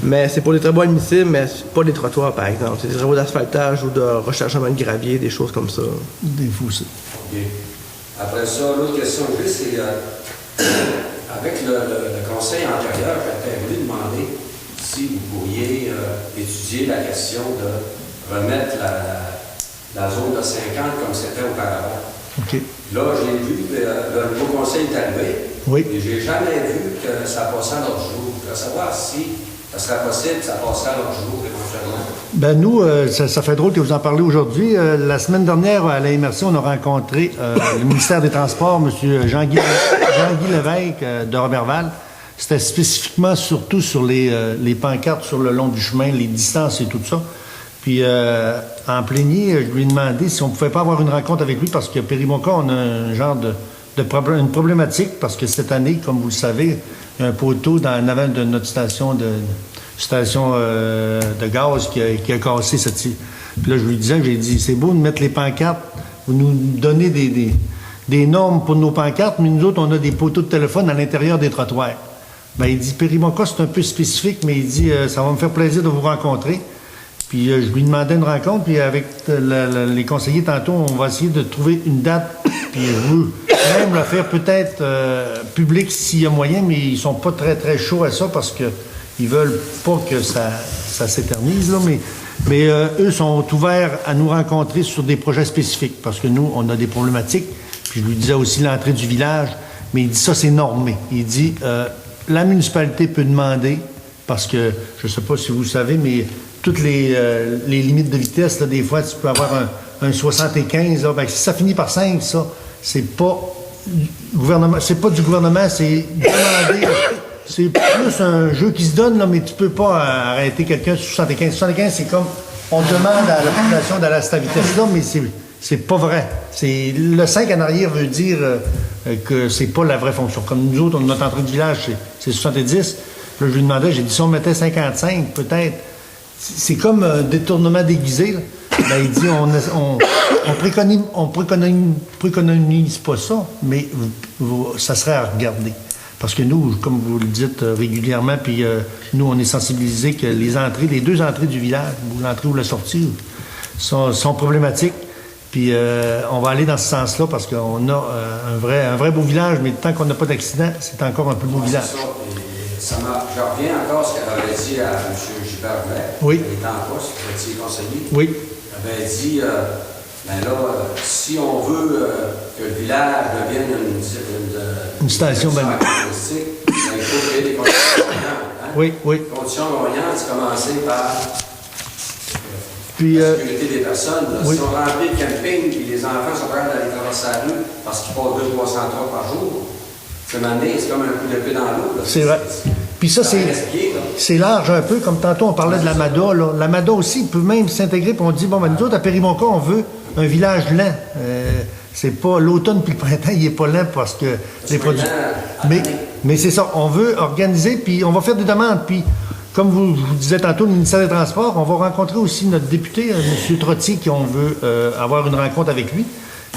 Mais c'est pour des travaux admissibles, mais c'est pas des trottoirs, par exemple. C'est des travaux d'asphaltage ou de rechargement de gravier, des choses comme ça. Des fous, ça. OK. Après ça, l'autre question que j'ai, c'est avec le conseil antérieur, j'avais voulu demander si vous pourriez étudier la question de remettre la zone de 50 comme c'était auparavant. OK. Là, j'ai vu que le nouveau conseil est arrivé. Oui. Et j'ai jamais vu que ça passait à l'autre jour. Je voudrais savoir si ça serait possible que ça passerait à l'autre jour éventuellement. Ben nous, ça fait drôle que vous en parlez aujourd'hui. La semaine dernière, à la MRC, on a rencontré le ministère des Transports, M. Jean-Guy Lévesque de Roberval. C'était spécifiquement surtout sur les pancartes sur le long du chemin, les distances et tout ça. Puis, en plénier, je lui ai demandé si on ne pouvait pas avoir une rencontre avec lui parce que Périmonca, on a un genre une problématique parce que cette année, comme vous le savez, il y a un poteau en avant de notre station de gaz qui a cassé cette... Puis là, je lui disais, j'ai dit, c'est beau de mettre les pancartes, vous nous donnez des normes pour nos pancartes, mais nous autres, on a des poteaux de téléphone à l'intérieur des trottoirs. Ben, il dit, Périmonca, c'est un peu spécifique, mais il dit, ça va me faire plaisir de vous rencontrer. Puis je lui demandais une rencontre, puis avec les conseillers tantôt, on va essayer de trouver une date, puis je veux même la faire peut-être publique s'il y a moyen, mais ils sont pas très, très chauds à ça parce que ils veulent pas que ça s'éternise, là, mais eux sont ouverts à nous rencontrer sur des projets spécifiques parce que nous, on a des problématiques. Puis je lui disais aussi l'entrée du village, mais il dit ça, c'est normé. Il dit, la municipalité peut demander, parce que, je sais pas si vous le savez, mais toutes les limites de vitesse, là, des fois, tu peux avoir un 75. Là, ben, si ça finit par 5, ça, c'est pas du gouvernement, c'est demandé. C'est plus un jeu qui se donne, là, mais tu peux pas arrêter quelqu'un sur 75. 75, c'est comme on demande à la population d'aller à cette vitesse-là, mais c'est pas vrai. Le 5 en arrière veut dire que c'est pas la vraie fonction. Comme nous autres, notre entrée du village, c'est 70. Là, je lui demandais, j'ai dit, si on mettait 55, peut-être. C'est comme un détournement déguisé. Là. Ben, il dit, on préconise pas ça, mais ça serait à regarder. Parce que nous, comme vous le dites régulièrement, puis nous, on est sensibilisés que les deux entrées du village, l'entrée ou la sortie, sont problématiques. Puis on va aller dans ce sens-là parce qu'on a un vrai beau village, mais tant qu'on n'a pas d'accident, c'est encore un plus beau village. Je reviens encore à ce qu'elle avait dit à M. Gilbert Blais. Oui. Il était en poste, il était conseiller. Oui. Il avait dit, si on veut que le village devienne une station touristique, il faut créer des conditions gagnantes. Hein? Oui. Les conditions gagnantes, c'est commencer par puis, la sécurité des personnes. Oui. Si on remplit le camping et les enfants sont prêts d'aller traverser la rue parce qu'ils passent 200-300 par jour, c'est comme un coup d'épée dans l'eau. C'est vrai. Puis ça, c'est large un peu, comme tantôt on parlait de l'Amada. L'Amada aussi peut même s'intégrer, puis on dit, nous autres, à Périmonca, on veut un village lent. C'est pas l'automne puis le printemps, il est pas lent parce que les produits... Mais c'est ça, on veut organiser, puis on va faire des demandes. Puis comme je vous disais tantôt, le ministère des Transports, on va rencontrer aussi notre député, M. Trottier, qui on veut avoir une rencontre avec lui.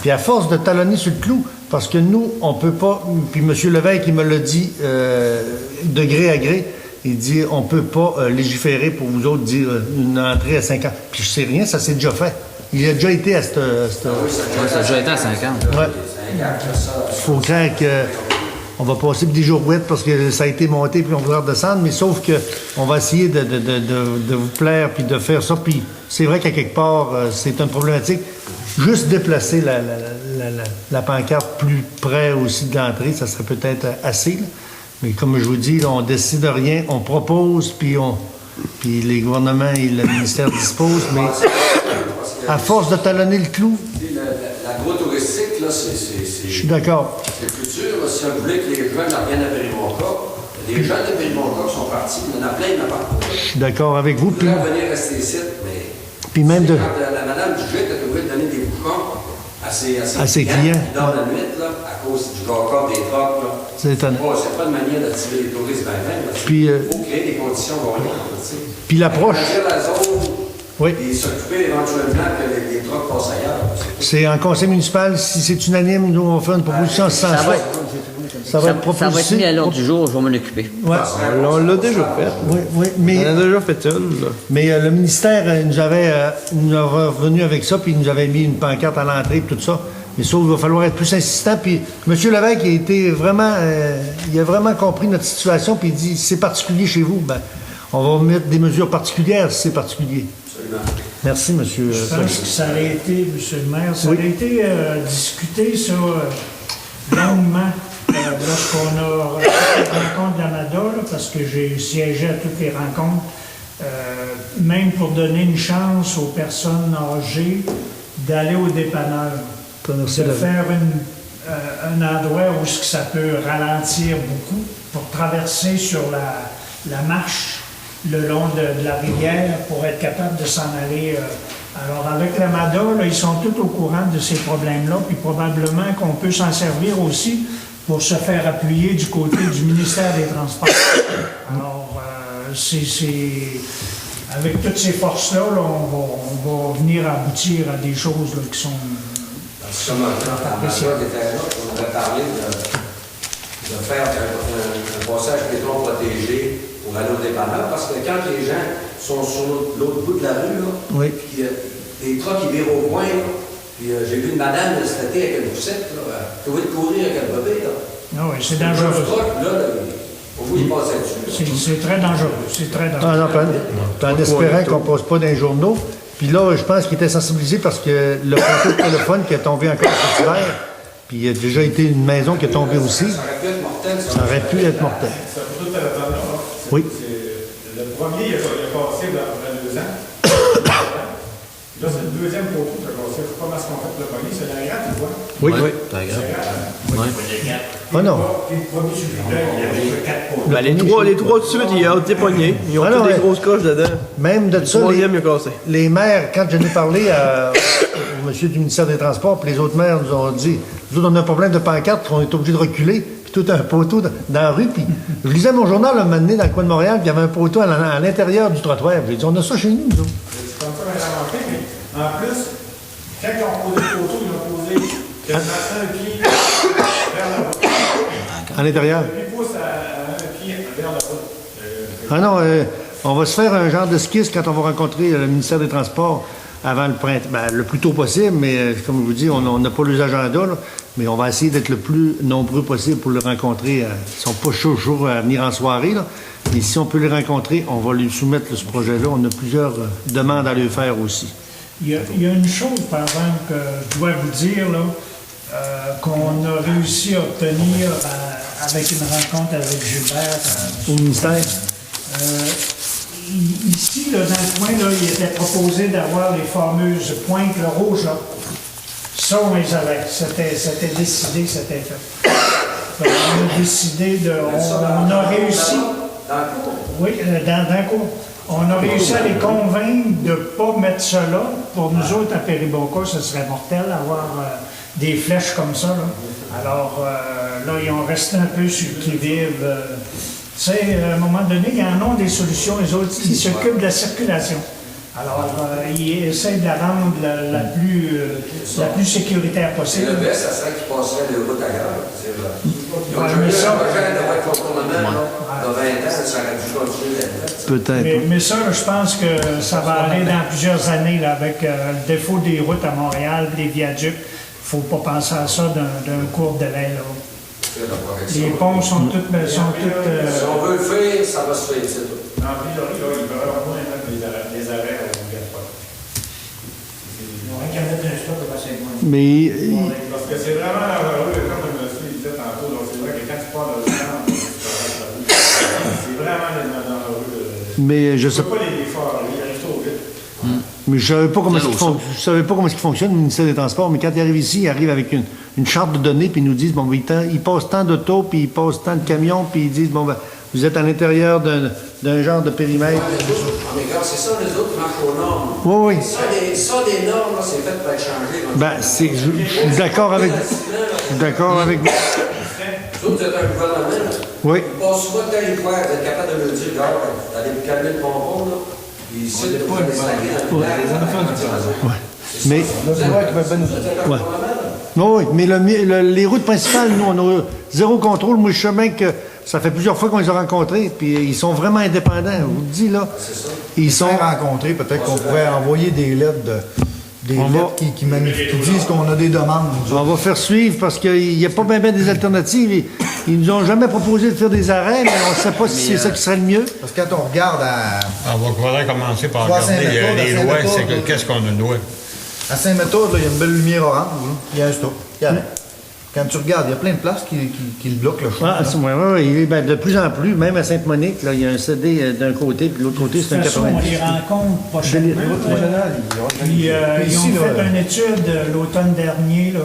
Puis à force de talonner sur le clou, parce que nous, on peut pas, puis M. Lévesque, il me l'a dit de gré à gré, il dit on peut pas légiférer pour vous autres dire une entrée à 5 ans. Puis je sais rien, ça s'est déjà fait. Il a déjà été à cette... Ça a déjà été à 5 ans. Ouais. Il faut craindre qu'on va passer pour des jourouettes parce que ça a été monté puis on va redescendre, mais sauf que on va essayer de vous plaire puis de faire ça. Puis c'est vrai qu'à quelque part, c'est une problématique. Juste déplacer la pancarte plus près aussi de l'entrée, ça serait peut-être assez. Là. Mais comme je vous dis, là, on décide de rien, on propose, puis les gouvernements et le ministère disposent, mais à force de talonner le clou... L'agro-touristique, là, c'est... Je suis d'accord. C'est le futur. Là, si on voulait que les jeunes reviennent à Périmonca, les jeunes de Périmonca qui sont partis, il y en a plein de partout. Je suis d'accord avec vous. Ils voudraient venir rester ici, mais... Puis même de... Quand la madame du GIT a trouvé de donner des bouchons à ses clients qui dorment la nuit, là, à cause du gars des trocs, là. C'est étonnant. Oh, c'est pas une manière d'attirer les touristes même. Puis, il faut créer des conditions variantes. Puis l'approche... La zone, oui. Et s'occuper éventuellement que les trocs passent ailleurs. C'est en conseil municipal, si c'est unanime, nous on va faire une proposition en ce sens-là. Ça va être mis à l'ordre du jour, je vais m'en occuper. Ouais. On l'a déjà fait. Oui, mais... On a déjà fait une. Là. Mais le ministère nous avait revenu avec ça, puis il nous avait mis une pancarte à l'entrée, puis tout ça. Mais ça, il va falloir être plus insistant. Puis M. Lévesque a été vraiment... il a vraiment compris notre situation, puis il dit, c'est particulier chez vous, ben, on va mettre des mesures particulières si c'est particulier. Absolument. Merci, M. Je pense que ça aurait été, M. le maire, ça aurait été discuté ça longuement lorsqu'on a fait la rencontre d'Amada, parce que j'ai siégé à toutes les rencontres, même pour donner une chance aux personnes âgées d'aller au dépanneur, de faire un endroit où ça peut ralentir beaucoup pour traverser sur la marche le long de la rivière pour être capable de s'en aller. Alors, avec l'Amada, ils sont tous au courant de ces problèmes-là, puis probablement qu'on peut s'en servir aussi pour se faire appuyer du côté du ministère des Transports. Alors, avec toutes ces forces-là, on va venir aboutir à des choses là, qui sont... Comme on avait parlé de faire un passage pétron protégé pour aller au dépanneur, parce que quand les gens sont sur l'autre bout de la rue, là, oui. Puis les trucks qui virent au coin, là, puis j'ai vu une madame cet été avec une poussette, tu vois de courir avec un bébé. Là. Ah oui, c'est dangereux. Le truck, là, pour vous, il passe là-dessus. C'est très dangereux. C'est très dangereux. Ah non, en espérant qu'on ne passe pas dans les journaux. Puis là, je pense qu'il était sensibilisé parce que le poteau de téléphone qui est tombé encore cet hiver, puis il y a déjà été une maison qui est tombée aussi. Ça aurait pu être mortel. Ça aurait pu être mortel. Ce poteau de téléphone-là, oui. Le premier, il a passé il y a 2 ans. Là, c'est le deuxième poteau qui a passé. C'est pas parce qu'on fait le premier, c'est la gratte, tu vois? Oui. C'est agréable. Ah non. Puis le premier suivant, il y avait 4 poteaux. Ben, les trois de suite, ils ont été pognés. Ils ont tous des grosses coches dedans. Même de ça, troisième, il a cassé. Les maires, quand je n'ai parlé au monsieur du ministère des Transports, puis les autres maires nous ont dit, nous autres, on a un problème de pancarte, on est obligé de reculer, puis tout un poteau dans la rue. Puis je lisais mon journal un moment donné dans le coin de Montréal, puis il y avait un poteau à l'intérieur du trottoir. J'ai dit, on a ça chez nous, nous autres. C'est comme ça qu'on a remarqué, mais en plus, quand ils ont posé le poteau, ils ont posé quasiment un pied vers la route. À l'intérieur. Ils poussent à un pied vers la route. Ah non, on va se faire un genre d'esquisse quand on va rencontrer le ministère des Transports avant le printemps, ben, le plus tôt possible, mais comme je vous dis, on n'a pas les agendas, là, mais on va essayer d'être le plus nombreux possible pour le rencontrer. Ils ne sont pas chauds à venir en soirée, là, mais si on peut les rencontrer, on va lui soumettre ce projet-là. On a plusieurs demandes à lui faire aussi. Il y a une chose, par exemple, que je dois vous dire, là, qu'on a réussi à obtenir avec une rencontre avec Gilbert. Au ministère? Ici, là, dans le coin, là, il était proposé d'avoir les fameuses pointes le rouge. Là. Ça, on les avait. C'était décidé, c'était fait. Donc, on a décidé de... On a réussi... Dans le cours? Oui, dans le cours. On a réussi à les convaincre de ne pas mettre ça là. Pour nous autres, à Péribonca, ce serait mortel d'avoir des flèches comme ça. Là. Alors, là, ils ont resté un peu sur le qui-vive. C'est, à un moment donné, ils en ont des solutions, les autres, ils s'occupent de la circulation. Alors, ils essaient de la rendre la plus sécuritaire C'est possible. le best, ça serait qu'ils passeraient les routes ailleurs. Ils ont Ouais, déjà mais eu ça- un projet de contournement, là, de 20 ans, ça aurait dû continuer d'être. Peut-être. Mais ça, je pense que ça va aller dans plusieurs années là, avec le défaut des routes à Montréal, des viaducs. Il ne faut pas penser à ça d'un court délai. Là. Les ponts sont toutes... Si on veut le faire, ça va se faire, c'est tout. En priori, là, il va y avoir moins mettre des arrêts au Gaspard. Mais Parce que c'est vraiment dangereux, comme le monsieur disait tantôt, donc c'est vrai que quand tu pars dans le champ, c'est vraiment dangereux. mais je Tu sais peux pas les faire, ils arrivent trop vite. Mais je savais pas comment je savais pas comment il fonctionne le ministère des Transports, mais quand il arrive ici, il arrive avec une charte de données, puis ils nous disent, bon, ben, il passe tant d'autos, puis il passe tant de camions, puis ils disent, bon, ben, vous êtes à l'intérieur d'un genre de périmètre. Mais quand c'est ça, les autres marchent aux normes. Oui, oui. Ça, des normes, là, c'est fait pour être changé. Ben, je suis d'accord avec vous. Vous êtes un gouvernement, là. Oui. Ils passent souvent de temps vous êtes capable de le dire, regarde, d'aller me calmer le pompon, là. Puis ici, vous allez slaguer dans le village. Mais, ouais. Non, oui, mais les routes principales, nous, on a zéro contrôle. Moi, je sais bien que ça fait plusieurs fois qu'on les a rencontrés, puis ils sont vraiment indépendants. Je vous le dis, là. Ils sont rencontrés, peut-être qu'on pourrait envoyer des lettres qui disent qu'on a des demandes. On va faire suivre parce qu'il n'y a pas bien des alternatives. Ils nous ont jamais proposé de faire des arrêts, mais on ne sait pas si c'est ça qui serait le mieux. Parce que quand on regarde On va commencer par Soit regarder Saint-Méthode, les à lois, Saint-Méthode, c'est qu'est-ce qu'on a doit. à Saint-Méthode, là, il y a une belle lumière orange. Là. Il y a un stop. Il y a rien. Quand tu regardes, il y a plein de places qui le bloquent le chemin. De plus en plus, même à Sainte-Monique, là, il y a un CD d'un côté, puis de l'autre côté, c'est un De toute façon, on 90. les rencontre prochainement. Puis, ils ont fait une étude l'automne dernier, là,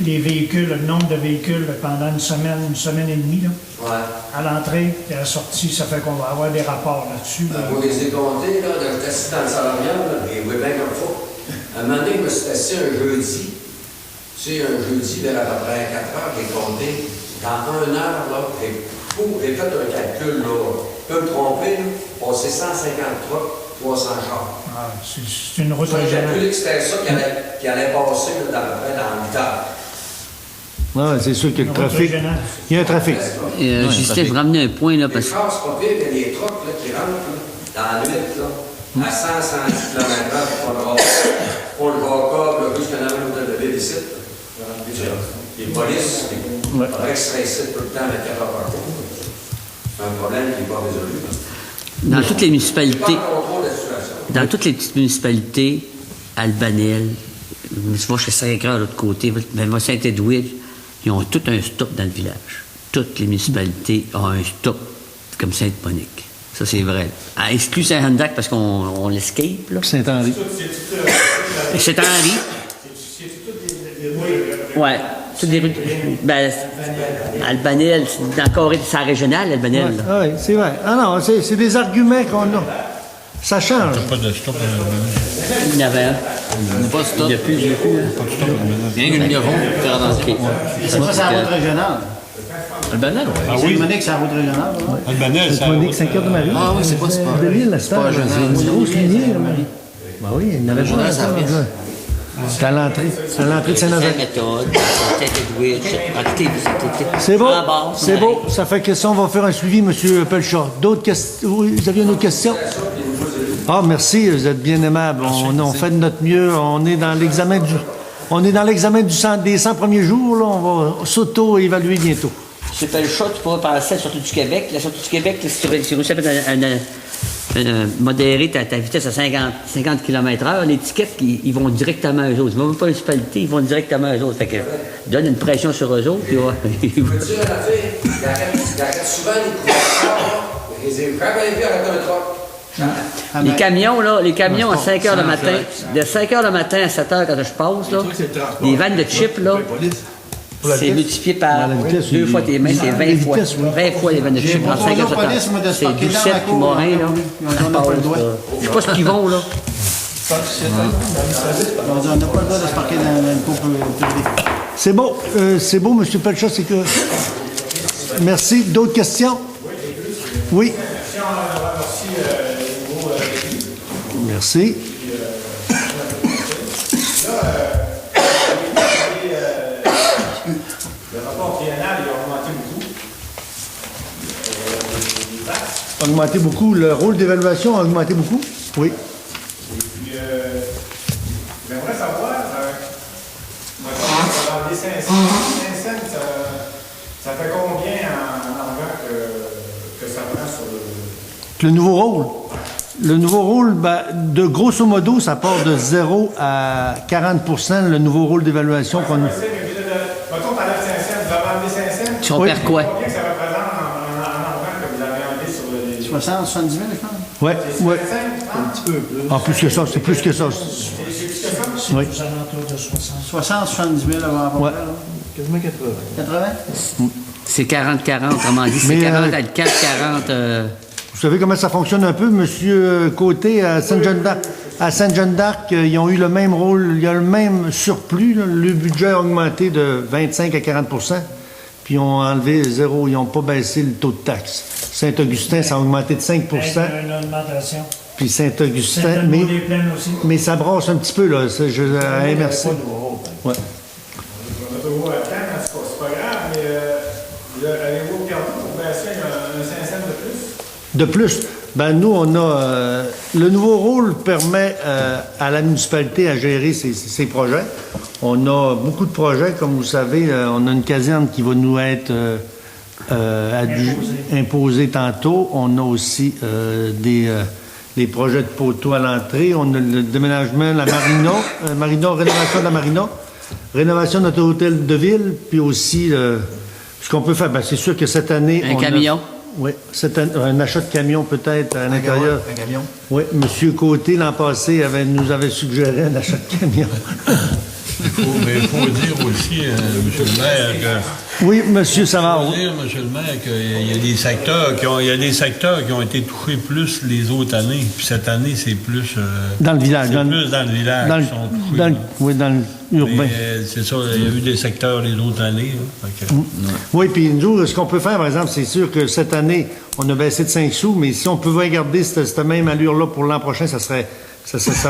les véhicules, le nombre de véhicules pendant une semaine et demie, là, à l'entrée et à la sortie. Ça fait qu'on va avoir des rapports là-dessus. Là. Moi, je les ai comptés, là, j'étais assis dans le salarial, là, et oui, bien comme faut. À un moment donné, je me suis assis un jeudi. Tu sais, un jeudi, vers à peu près 4 heures, j'ai compté. Dans 1 heure, là, j'ai fait un calcul, là. Je peux me tromper, là, passer 150 trucks, 300 chars. Ah, c'est une route J'ai régionale. calculé que c'était ça qui allait passer là, dans 8 heures. Ouais, c'est sûr qu'il y a le Une route trafic. régionale. Il y a un trafic. Justin, je veux ramener un point, là, Les parce que chars, c'est pas pire, mais les trucks là, qui rentrent là, dans le 8, là, à 110 km/h, pour le Jacob, là, jusqu'à l'hôtel de ville ici. Les polices, il faudrait qu'ils seraient ici tout le temps avec 4 heures par jour. C'est un problème qui n'est pas résolu. dans toutes les municipalités, Pas en contrôle de la situation. dans toutes les petites municipalités, Albanel, je vais chez Saint-Grand de l'autre côté, même Saint-Edwidge, ils ont tout un stop dans le village. Toutes les municipalités ont un stop, comme Sainte-Monique. Ça, c'est vrai. À exclu Saint-Hendac parce qu'on l'escape, là. Saint-Henri. Et Saint-Henri. Ouais. Toutes des rues. Ben, Albanel, c'est encore sa régionale, Albanel. là. Oui, c'est vrai. Ah non, c'est des arguments qu'on a. Ça change. Pas de stop. Il y en avait un. Il n'y a pas de stop. Il n'y a plus, il n'y a plus. hein. Rien qu'une ligne ronde pour faire rentrer. C'est pas sa route régionale. Le banal, Ah C'est oui, Monique, c'est la route régionale. là. Albanel, ça. Sainte-Monique, Saint-Cœur-de-Marie. Ah oui, c'est pas super. De l'île, la star. pas C'est une grosse lignée. Là. Ben oui, il n'avait pas Régional, ça encore, reste. là. C'est à l'entrée. C'est à l'entrée de Saint-Nazaire. Saint-Méthode, Saint-Edwidge, C'est beau. C'est beau. Ça fait que ça, on va faire un suivi, M. Pelchat. D'autres questions? Vous aviez une autre question? Ah, merci. Vous êtes bien aimable. On fait de notre mieux. On est dans l'examen des 100 premiers jours. Là. On va s'auto-évaluer bientôt. C'est pas le choix, tu pourras passer à la Sortie du Québec. La Sortie du Québec, là, si tu réussis à modérer ta vitesse à 50 km/h, les tickets, ils vont directement à eux autres. Ils ne vont même pas à la municipalité, ils vont directement à eux autres. Fait que donne une pression sur eux autres. Puis, ouais. Je veux dire, la fille, il arrête souvent les coups de char. Quand elle est arrête un truck. Les camions à 5 h le matin, de 5 h le matin à 7 h quand je passe, là, les vannes de chips, là, c'est multiplié par la vitesse, 2 fois tes mains, c'est 20 fois. 20 fois les vannes de chips en 5 h police, moi, de se C'est parquer dans la Doucette puis cour, Morin, là. on n'a pas le droit. Je sais pas ce qu'ils vont, là. On n'a pas le droit de se parquer dans une cour publique. C'est beau, M. Pelchat, c'est que Merci. D'autres questions? Oui. Si on a aussi les nouveaux défis. Merci. Le rapport triennal il a augmenté beaucoup. Les axes. Augmenté beaucoup. Le rôle d'évaluation a augmenté beaucoup? Oui. Et puis, j'aimerais savoir, dans les 500, ça fait combien en argent que ça prend sur le... Le nouveau rôle? Le nouveau rôle, ben, de grosso modo, ça part de 0 à 40%, le nouveau rôle d'évaluation qu'on a. Mettons, par là, 500, vous avez enlevé 500. Si on perd quoi? Combien ça représente en argent que vous avez enlevé sur le... 60, 70 000, je pense. Oui, oui. Un petit peu plus. En plus que ça, c'est plus que ça. C'est Oui. aux alentours de 60. 60, 70 000 avant à peu Ouais. près, là. Quasiment 80. 80? C'est 40-40, autrement dit. C'est Mais, 40 à 4, 40... Vous savez comment ça fonctionne un peu? Monsieur Côté, à Sainte-Jeanne-d'Arc, ils ont eu le même rôle, il y a le même surplus. Là. Le budget a augmenté de 25 à 40 puis ils ont enlevé 0, ils n'ont pas baissé le taux de taxe. Saint-Augustin, ça a augmenté de 5 Avec une augmentation. puis Saint-Augustin, Saint-Augustin des Plaines aussi. mais ça brasse un petit peu, là. Ça, merci. Ouais. C'est pas grave, mais allez-vous regarder pour baisser un 500 de plus? De plus, ben nous, on a... le nouveau rôle permet à la municipalité à gérer ses projets. On a beaucoup de projets, comme vous savez. On a une caserne qui va nous être imposée tantôt. On a aussi des projets de poteaux à l'entrée. On a le déménagement, la marina, rénovation de la marina, rénovation de notre hôtel de ville, puis aussi ce qu'on peut faire. Ben, c'est sûr que cette année... Un camion. Oui, c'est un achat de camion peut-être à l'intérieur. Un camion. Oui, M. Côté, l'an passé, nous avait suggéré un achat de camion. Mais il faut dire aussi, M. le maire, que... Oui, M. Savard. Il faut dire, M. le maire, qu'il y a des secteurs qui ont été touchés plus les autres années. Puis cette année, c'est plus... Dans le village. C'est plus dans le village qui sont touchés. Oui, dans l'urbain. C'est ça, il y a eu des secteurs les autres années. Hein, fait que... Oui, puis nous, ce qu'on peut faire, par exemple, c'est sûr que cette année, on a baissé de 5 sous, mais si on pouvait garder cette même allure-là pour l'an prochain, ça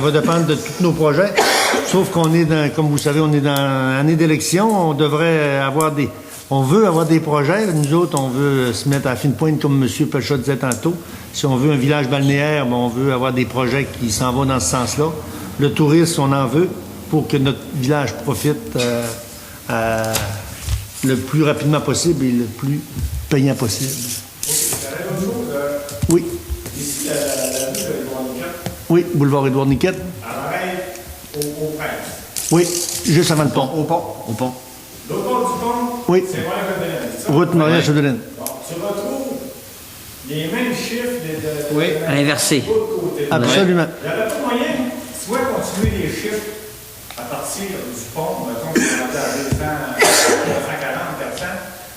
va dépendre de tous nos projets. Sauf qu'on est dans, comme vous savez, on est dans l'année d'élection. On devrait avoir on veut avoir des projets. Nous autres, on veut se mettre à fine pointe, comme M. Pelchat disait tantôt. Si on veut un village balnéaire, on veut avoir des projets qui s'en vont dans ce sens-là. Le tourisme, on en veut pour que notre village profite le plus rapidement possible et le plus payant possible. Oui. Ici, la rue de Édouard-Niquette. Oui, boulevard Édouard-Niquette. À l'arrêt au Prince. Oui, juste avant le pont. Au pont. Au pont. L'autre bord du pont, Oui. c'est Maria-Chaudeline, c'est ça? Route Maria-Chaudeline. Bon, tu retrouves les mêmes chiffres de Inversé. l'autre côté. Absolument. Il n'y aurait pas moyen, soit continuer les chiffres à partir du pont, mettons, tu es rendu à 200, 240, 400,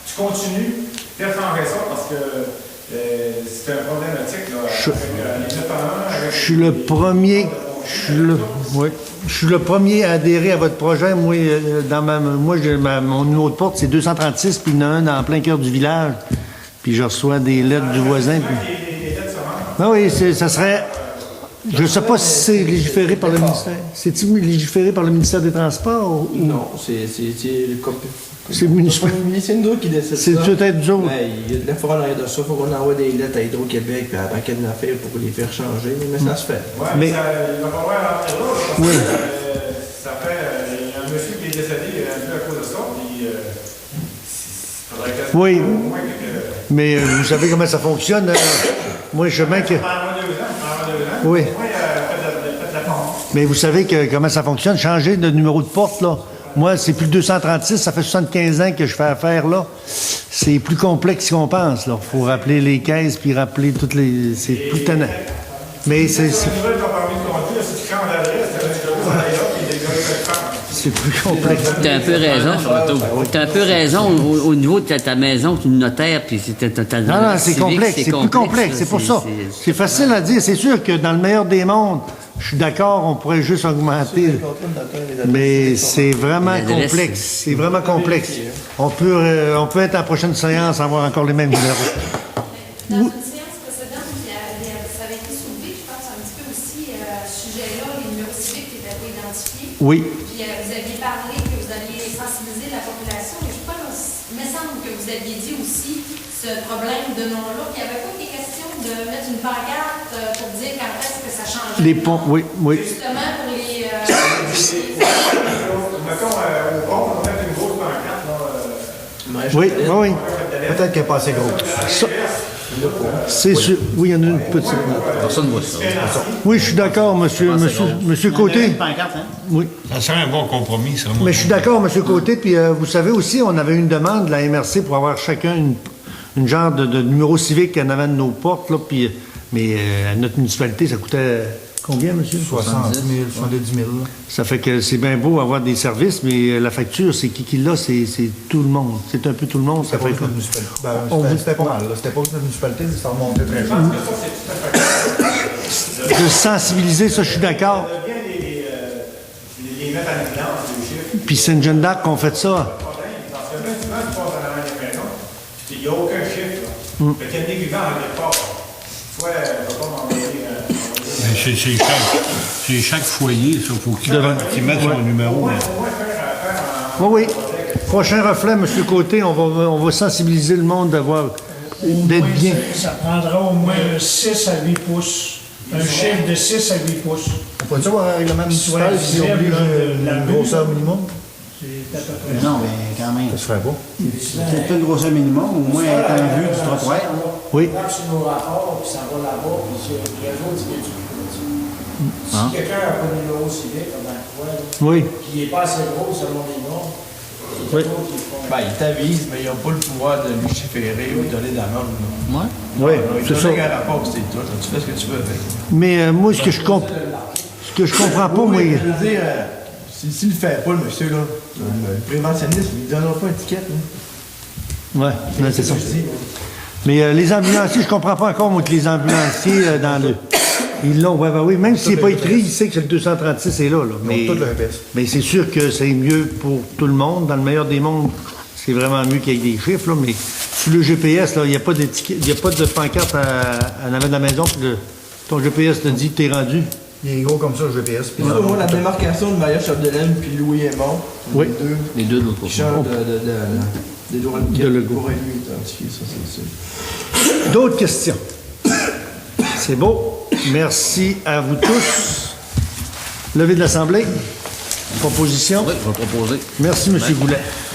tu continues, faire changer ça parce que c'est un problématique, là, avec les 9 à 1. Je suis le premier. Je suis le premier à adhérer à votre projet. Moi, mon numéro de porte, c'est 236, puis il y en a un dans plein cœur du village. Puis je reçois des lettres du voisin. Ah oui, ça serait... Je ne sais pas si c'est légiféré par le ministère. C'est-il légiféré par le ministère des Transports? Ou... Non, c'est le copie. C'est municipal. C'est nous autres qui décident ça. C'est peut-être nous autres. Ouais, il y a de l'effort en arrière de ça. Il faut qu'on envoie des lettres à Hydro-Québec et à la Banque de l'Affaire pour les faire changer. Mais ça se fait. Oui, mais il va falloir aller là, parce que ça fait... Il y a un monsieur qui est décédé à cause de ça, puis il faudrait que... Oui, mais vous savez comment ça fonctionne. Moi, je sais bien que... Oui. Mais vous savez comment ça fonctionne. Changer de numéro de porte, là. Moi, c'est plus de 236, ça fait 75 ans que je fais affaire là. C'est plus complexe qu'on pense, là. Il faut rappeler les caisses, puis rappeler toutes les... C'est plus tannant. Mais c'est... c'est plus complexe. T'as un peu raison. T'as un peu raison au niveau de ta maison, tu notaires, puis t'as Non, c'est complexe. C'est plus complexe, c'est pour ça. C'est facile à dire. C'est sûr que dans le meilleur des mondes, je suis d'accord, on pourrait juste augmenter. Mais c'est vraiment complexe. C'est vraiment complexe. On peut être à la prochaine séance, avoir encore les mêmes numéros. Dans une séance précédente, ça avait été soulevé, je pense, un petit peu aussi ce sujet-là, les numéros civiques qui étaient pas identifiés. Oui. Puis vous aviez parlé que vous alliez sensibiliser la population, mais je pense, il me semble que vous aviez dit aussi ce problème de nom-là, qu'il n'y avait pas des questions de mettre une pancarte pour dire quand est-ce que ça change. Les ponts, oui. Justement pour les... Mettons, au pont, on va mettre une grosse pancarte, là. Oui. Peut-être qu'elle n'est pas assez gros. C'est sûr. Oui, il y en a une petite. Personne ne voit ça. Oui, je suis d'accord, monsieur Côté. Une pancarte, hein? Oui. Ça serait un bon compromis, ça. Mais je suis d'accord, monsieur Côté. Puis vous savez aussi, on avait une demande de la MRC pour avoir chacun une genre de numéro civique en avant de nos portes. Là, puis, mais à notre municipalité, ça coûtait combien, monsieur? 70 000, 70 000. Ça fait que c'est bien beau avoir des services, mais la facture, c'est qui l'a? C'est tout le monde. C'est un peu tout le monde. Ça fait que... C'était pas mal. C'était pas juste la municipalité, ça remontait très cher. De sensibiliser, ça, je suis d'accord. On vient les mettre en évidence, les chiffres. Puis c'est une Jeanne d'Arc qu'on fait ça. Pas de problème, parce que même souvent, tu passes dans la maison, puis il n'y a aucun chiffre, là. Fait qu'il y a des vivants en quelque part. Soit, je ne vais pas m'envoyer... C'est chaque foyer, ça. Il faut qu'il mette son numéro. Oui. Prochain reflet, M. Côté, on va sensibiliser le monde d'être bien. Ça prendra au moins 6 à 8 pouces. Un chiffre de 6 à 8 pouces. On pourrait avoir un règlement municipal qui oblige une grosseur minimum? C'est à peu près. Non, mais quand même. Ça se ferait pas. C'est pas une grosseur minimum, au moins être en vue du trottoir. Oui. Là, sur nos rapports, puis ça va là-bas, puis c'est les autres, c'est du Si quelqu'un n'a pas de numéro civique, comme dans le coin, Oui. puis il n'est pas assez gros selon les normes, Oui. Il t'avise, mais ils n'ont pas le pouvoir de légiférer ou de donner d'amende. Oui, c'est ça. Un rapport, c'est tout. Tu fais ce que tu veux avec. Mais moi, ce que je comprends pas, moi... Je veux dire, s'il ne le fait pas, le monsieur, là, le préventionniste, il ne donnera pas une étiquette. Oui, c'est ça. Mais les ambulanciers, je comprends pas encore, moi, que les ambulanciers, ils l'ont, oui. Même s'il n'est pas écrit, il sait que le 236 est là. Mais c'est sûr que c'est mieux pour tout le monde. Dans le meilleur des mondes, c'est vraiment mieux qu'il y ait des chiffres, là. Mais sur le GPS, il n'y a pas d'étiquette, il n'y a pas de pancarte en avant de la maison, puis ton GPS te dit que tu es rendu. Il est gros comme ça, le GPS. Puis au moins, la démarcation de Maria-Chapdelaine puis Louis Aymon, oui. Les deux de l'autre qui côté. changent des droits de Legault. pourraient lui identifier, ça, c'est sûr. D'autres questions? C'est beau. Merci à vous tous. Levée de l'Assemblée. Proposition. Oui, je vais proposer. Merci, M. Goulet.